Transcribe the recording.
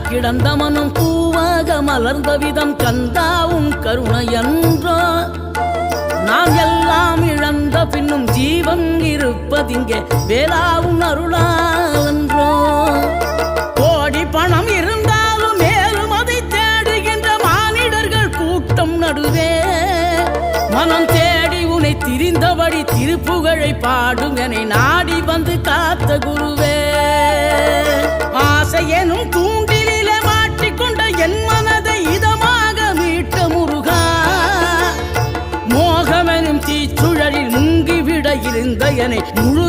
கிடந்த மனம் பூவாக மலர்ந்த விதம் கந்தாவும் கருணையன்றோ நாம் எல்லாம் இழந்த பின்னும் ஜீவன் இருப்பதிங்கே வேளாவும் அருளான்றோ கோடி பணம் இருந்தாலும் மேலும் அதை தேடுகின்ற மானிடர்கள் கூட்டம் நடுவே மனம் தேடி உனை திரிந்தபடி திருப்புகழை பாடும் என நாடி வந்து காத்த குருவே ஆசை எனும் தூண்டிலே மாட்டிக்கொண்ட என் மனதை இதமாக மீட்ட முருகா மோகமெனும் தீச்சுழலில் முங்கிவிட இருந்த என்னை முழு